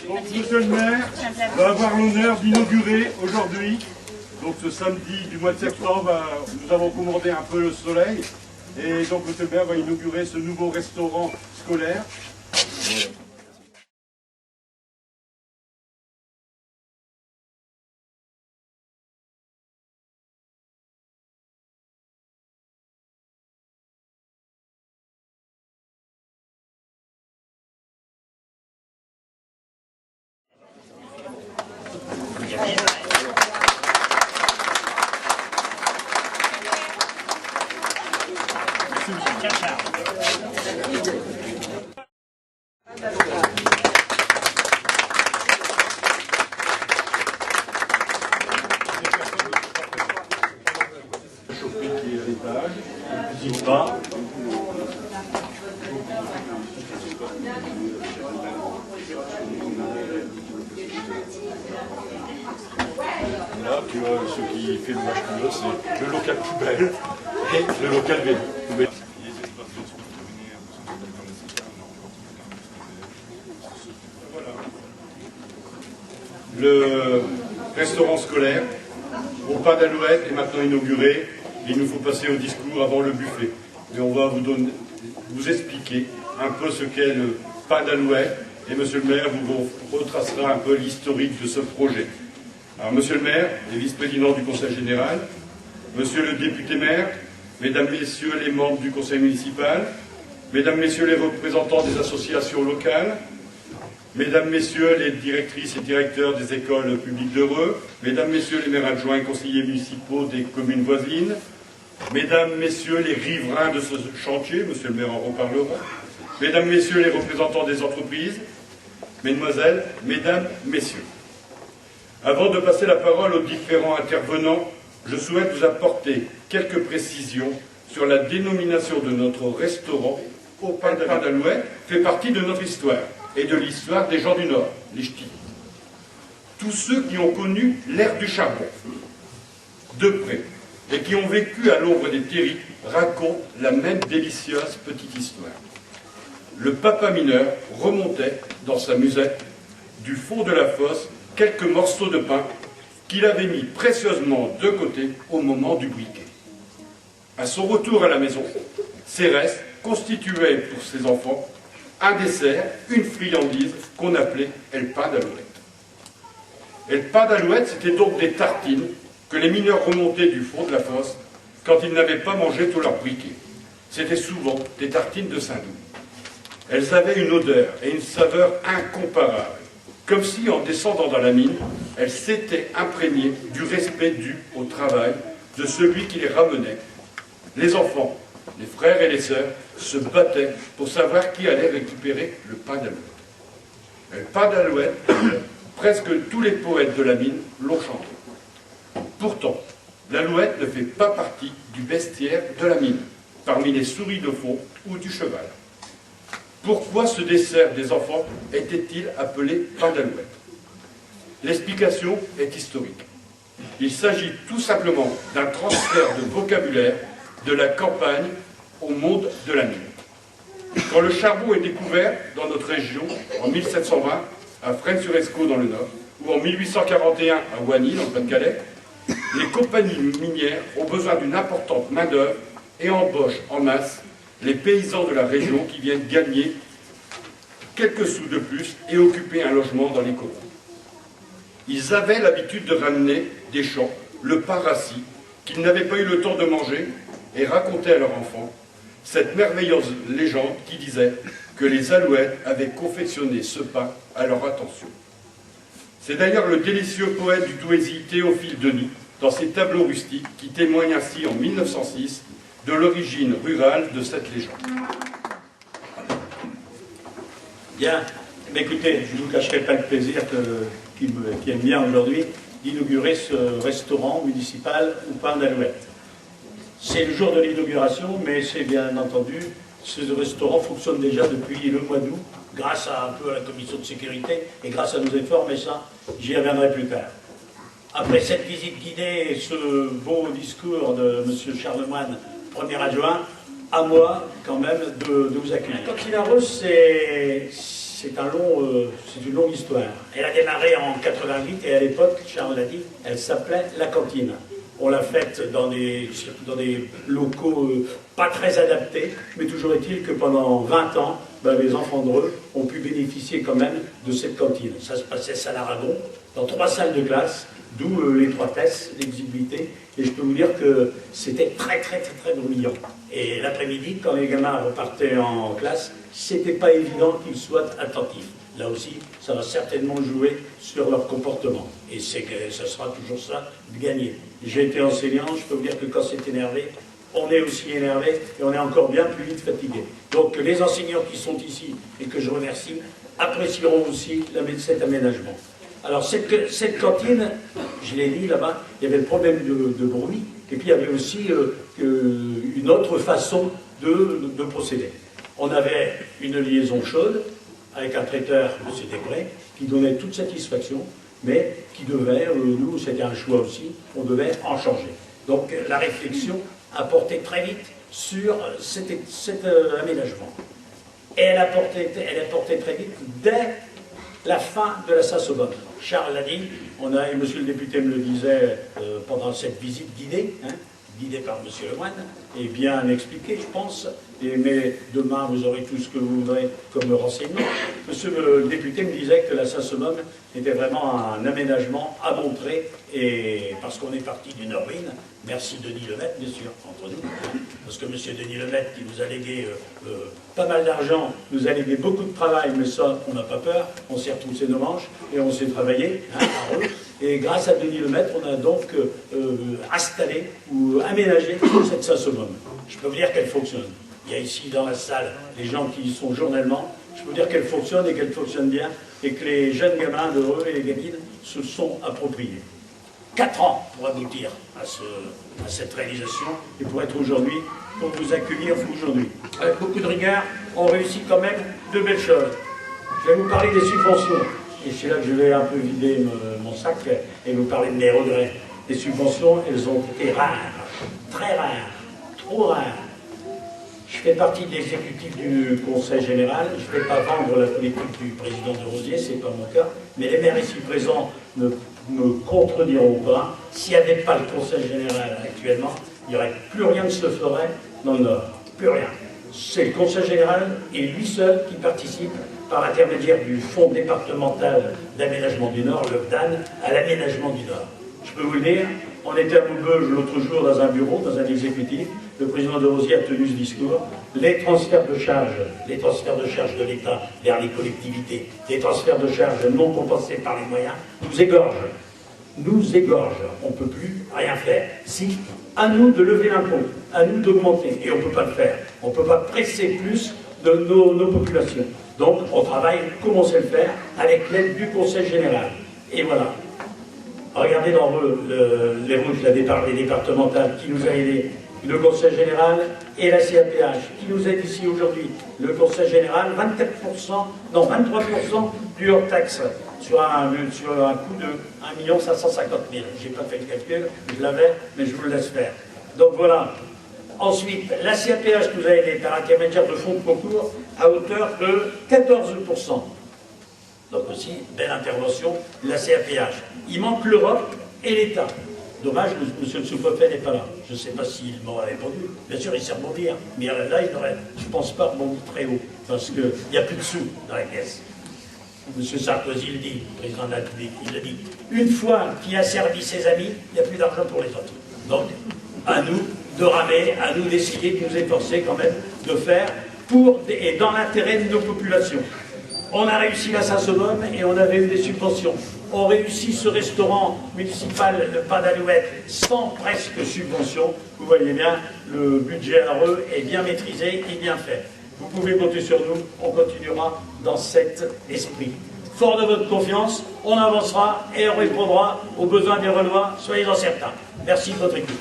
Donc, monsieur le maire va avoir l'honneur d'inaugurer aujourd'hui, donc ce samedi du mois de septembre, nous avons commandé un peu le soleil, et donc monsieur le maire va inaugurer ce nouveau restaurant scolaire. Chauffé qui est à l'étage, n'hésite pas. Là, tu vois, ce qui fait le match plus haut, c'est le local poubelle et le local vélo. Le restaurant scolaire au pain d'Alouette est maintenant inauguré. Il nous faut passer au discours avant le buffet. Et on va vous expliquer un peu ce qu'est le pain d'Alouette. Et monsieur le maire vous retracera un peu l'historique de ce projet. Alors monsieur le maire, les vice-présidents du conseil général, monsieur le député maire, mesdames, messieurs les membres du conseil municipal, mesdames, messieurs les représentants des associations locales, mesdames, messieurs les directrices et directeurs des écoles publiques d'Eureux, mesdames, messieurs les maires adjoints et conseillers municipaux des communes voisines, mesdames, messieurs les riverains de ce chantier, monsieur le maire en reparlera, mesdames, messieurs les représentants des entreprises, mesdemoiselles, mesdames, messieurs. Avant de passer la parole aux différents intervenants, je souhaite vous apporter quelques précisions sur la dénomination de notre restaurant au pain d'Alouette, fait partie de notre histoire et de l'histoire des gens du Nord, les ch'tis. Tous ceux qui ont connu l'ère du charbon, de près, et qui ont vécu à l'ombre des terrils, racontent la même délicieuse petite histoire. Le papa mineur remontait dans sa musette du fond de la fosse quelques morceaux de pain qu'il avait mis précieusement de côté au moment du briquet. À son retour à la maison, ces restes constituaient pour ses enfants un dessert, une friandise qu'on appelait el pain d'Alouette. El pain d'Alouette, c'était donc des tartines que les mineurs remontaient du fond de la fosse quand ils n'avaient pas mangé tout leur briquet. C'était souvent des tartines de Saint-Loup. Elles avaient une odeur et une saveur incomparables, comme si, en descendant dans la mine, elles s'étaient imprégnées du respect dû au travail de celui qui les ramenait. Les enfants, les frères et les sœurs, se battaient pour savoir qui allait récupérer le pain d'Alouette. Le pain d'Alouette, presque tous les poètes de la mine l'ont chanté. Pourtant, l'Alouette ne fait pas partie du bestiaire de la mine, parmi les souris de fond ou du cheval. Pourquoi ce dessert des enfants était-il appelé pain d'Alouette? L'explication est historique. Il s'agit tout simplement d'un transfert de vocabulaire de la campagne au monde de la mine. Quand le charbon est découvert dans notre région, en 1720, à Fresnes-sur-Escaut dans le Nord, ou en 1841 à Oigny dans le Pas-de-Calais, les compagnies minières ont besoin d'une importante main-d'œuvre et embauchent en masse les paysans de la région qui viennent gagner quelques sous de plus et occuper un logement dans les colons. Ils avaient l'habitude de ramener des champs le pain rassis qu'ils n'avaient pas eu le temps de manger et racontaient à leurs enfants cette merveilleuse légende qui disait que les Alouettes avaient confectionné ce pain à leur attention. C'est d'ailleurs le délicieux poète du Douaisis Théophile Denis, dans ses tableaux rustiques, qui témoigne ainsi en 1906 de l'origine rurale de cette légende. Bien, mais écoutez, je ne vous cacherai pas le plaisir qui aime bien aujourd'hui d'inaugurer ce restaurant municipal au pain d'Alouette. C'est le jour de l'inauguration, mais c'est bien entendu, ce restaurant fonctionne déjà depuis le mois d'août, grâce à un peu à la commission de sécurité et grâce à nos efforts, mais ça, j'y reviendrai plus tard. Après cette visite guidée et ce beau discours de M. Charlemagne, premier adjoint, à moi quand même de vous accueillir. La cantine à Rose, c'est une longue histoire. Elle a démarré en 88 et à l'époque, Charles l'a dit, elle s'appelait La Cantine. On l'a faite dans des locaux pas très adaptés, mais toujours est-il que pendant 20 ans, les enfants de Dreux ont pu bénéficier quand même de cette cantine. Ça se passait à l'Aragon, dans 3 salles de classe, d'où l'étroitesse, l'exiguïté, et je peux vous dire que c'était très bruyant. Et l'après-midi, quand les gamins repartaient en classe, c'était pas évident qu'ils soient attentifs. Là aussi, ça va certainement jouer sur leur comportement. Et ça sera toujours ça, de gagner. J'ai été enseignant, je peux vous dire que quand c'est énervé, on est aussi énervé et on est encore bien plus vite fatigué. Donc les enseignants qui sont ici, et que je remercie, apprécieront aussi cet aménagement. Alors cette cantine, je l'ai dit là-bas, il y avait le problème de bruit, et puis il y avait aussi une autre façon de procéder. On avait une liaison chaude, avec un traiteur, M. Desgrès, qui donnait toute satisfaction, mais qui devait, nous, c'était un choix aussi, on devait en changer. Donc la réflexion a porté très vite sur cet aménagement. Et elle a porté très vite dès la fin de la Saint-Sauveur. Charles l'a dit, et monsieur le député me le disait pendant cette visite guidée, guidée par monsieur Lemoine, et bien expliquée, je pense, mais demain vous aurez tout ce que vous voudrez comme renseignement. Monsieur le député me disait que la Saint-Sauveur était vraiment un aménagement à montrer, et parce qu'on est parti d'une ruine. Merci Denis Lemaitre, bien sûr, entre nous, parce que monsieur Denis Lemaitre, qui nous a légué pas mal d'argent, nous a légué beaucoup de travail, mais ça, on n'a pas peur, on s'est retroussé nos manches, et on s'est travaillé, par eux. Et grâce à Denis Lemaitre, on a donc installé ou aménagé cette Saint-Sauveur. Je peux vous dire qu'elle fonctionne. Il y a ici dans la salle les gens qui y sont journellement. Je peux vous dire qu'elle fonctionne et qu'elle fonctionne bien, et que les jeunes gamins de Dreux et les gamines se sont appropriés. 4 ans pour aboutir à cette réalisation et pour être aujourd'hui, pour vous accueillir aujourd'hui. Avec beaucoup de rigueur, on réussit quand même de belles choses. Je vais vous parler des subventions. Et c'est là que je vais un peu vider mon sac et vous parler de mes regrets. Les subventions, elles ont été rares, très rares, trop rares. Je fais partie de l'exécutif du Conseil général, je ne vais pas vendre la politique du président de Rosiers, ce n'est pas mon cas, mais les maires ici présents ne me contrediront pas. S'il n'y avait pas le Conseil général actuellement, il n'y aurait plus rien qui se ferait dans le Nord, plus rien. C'est le Conseil général et lui seul qui participe par l'intermédiaire du Fonds départemental d'aménagement du Nord, le FDAN, à l'aménagement du Nord. Je peux vous le dire, on était à Maubeuge l'autre jour dans un bureau, dans un exécutif, le président de Rosiers a tenu ce discours, les transferts de charges de l'État vers les collectivités, les transferts de charges non compensés par les moyens, nous égorgent. On ne peut plus rien faire. Si, à nous de lever l'impôt, à nous d'augmenter, et on ne peut pas le faire. On ne peut pas presser plus de nos populations. Donc, on travaille comme on sait le faire, avec l'aide du Conseil général. Et voilà. Regardez dans les routes, les départementales, qui nous a aidés, le Conseil général et la CAPH, qui nous aide ici aujourd'hui. Le Conseil général, 23% du hors-taxe sur un coût de 1 550 000. Je n'ai pas fait le calcul, je l'avais, mais je vous le laisse faire. Donc voilà. Ensuite, la CAPH nous a aidés par intermédiaire de fonds de concours à hauteur de 14%. Donc aussi, belle intervention de la CAPH. Il manque l'Europe et l'État. Dommage, monsieur le sous-préfet n'est pas là. Je ne sais pas s'il m'aurait répondu. Bien sûr, il sait rebondir. Mais là, il n'aurait, je ne pense pas, rebondir très haut. Parce qu'il n'y a plus de sous dans la caisse. Monsieur Sarkozy le dit, président de la République, il le dit. Une fois qu'il a servi ses amis, il n'y a plus d'argent pour les autres. Donc, à nous de ramer, à nous d'essayer de nous efforcer quand même de faire et dans l'intérêt de nos populations. On a réussi la Saint-Sauveur et on avait eu des subventions. On réussit ce restaurant municipal, le Pain d'Alouette, sans presque subvention. Vous voyez bien, le budget à eux est bien maîtrisé et bien fait. Vous pouvez compter sur nous, on continuera dans cet esprit. Fort de votre confiance, on avancera et on répondra aux besoins des Renois, soyez-en certains. Merci de votre écoute.